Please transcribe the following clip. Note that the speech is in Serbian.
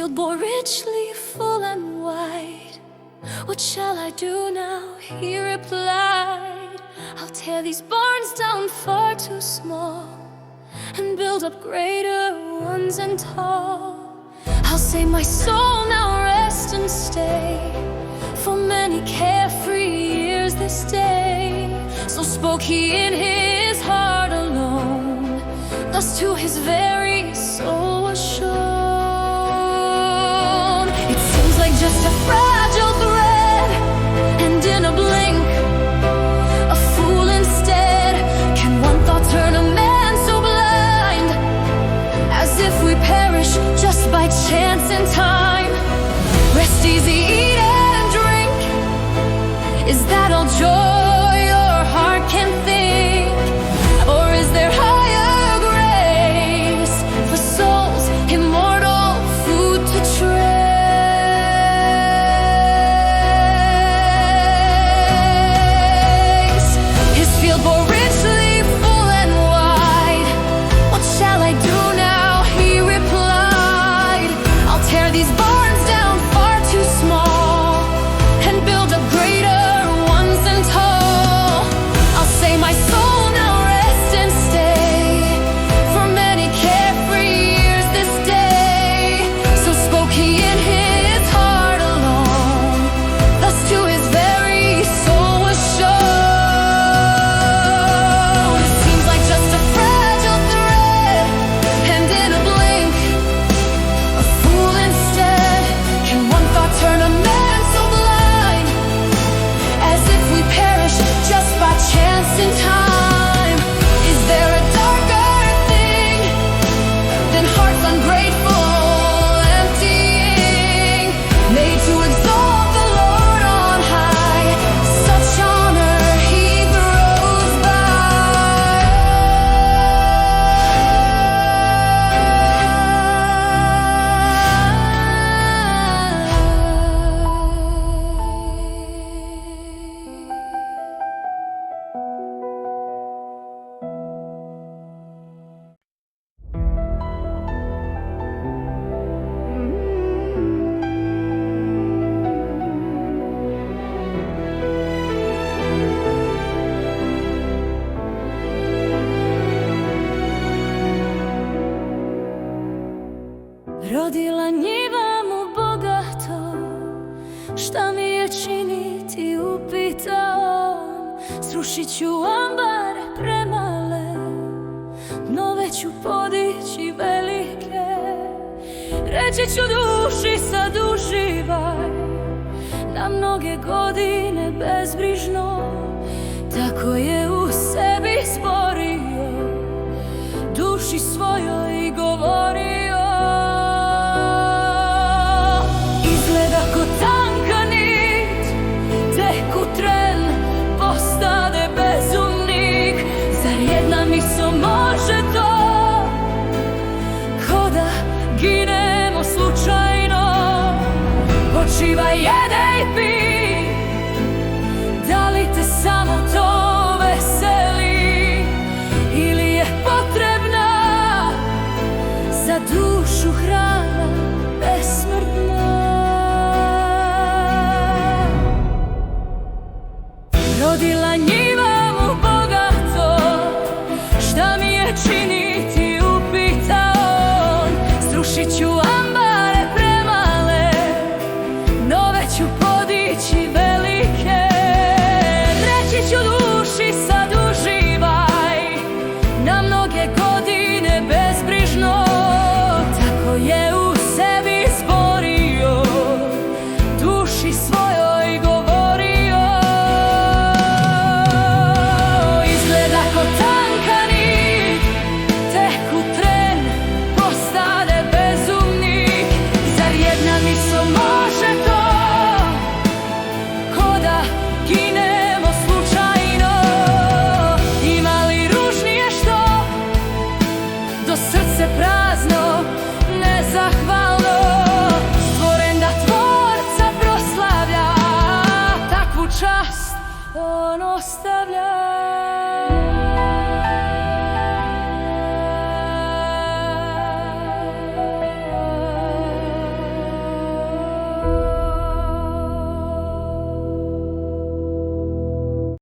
field bore richly, full and wide. What shall I do now? He replied, I'll tear these barns down far too small and build up greater ones and tall. I'll say, my soul, now rest and stay for many carefree years this day. So spoke he in his heart alone, thus to his very soul was shown. It seems like just a fragile thread, and in a blink, a fool instead. Can one thought turn a man so blind, as if we perish just by chance in time? Rest easy, eat and drink, is that all joy your heart can think? Or is there higher grace for souls, immortal food to trace? His field bore richly, full and wide. What shall I do now? He replied, I'll tear these barns down far too small and build up greater ones and tall. I'll say, my soul, now rest and stay for many carefree years this day. So spoke he in his heart alone, thus to his very soul was shown. It seems like just a fragile thread, and in a blink, a fool instead. Can one thought turn a man so blind, as if we perish just by chance in time? Is there a darker thing than hearts ungrateful, emptying, made to exalt the Lord on high? Such honor he throws Rodila njiva mu bogato, šta mi je činiti, upita on. Srušit ću ambare premale, nove ću podići velike. Reći ću duši, sad uživaj, na mnoge godine bezbrižno. Tako je u sebi stvorio, duši svojoj govorio. Izgleda ko tanka nit, tek u tren postade bezumnik. Zar jedna misao može to, ko da ginemo slučajno? Počivaj, jedej, pij, da li te samo to veseli, ili je potrebna za dušu hrana besmrtna? Rodila njiva mu bogato, šta mi je činiti, upita on. Srušit ću ambare premale, nove ću podići velike. Reći ću duši, sad uživaj, na mnoge godine bezbrižno. Tako je u sebi stvorio, duši svojoj govorio. Izgleda ko tanka nit, tek u tren postade bezumnik. Zar jedna misao može to, ko da ginemo slučajno? Ima li ružnije što, do srce prazno, nezahvalno, stvoren da Tvorca proslavlja, takvu čast on ostavlja.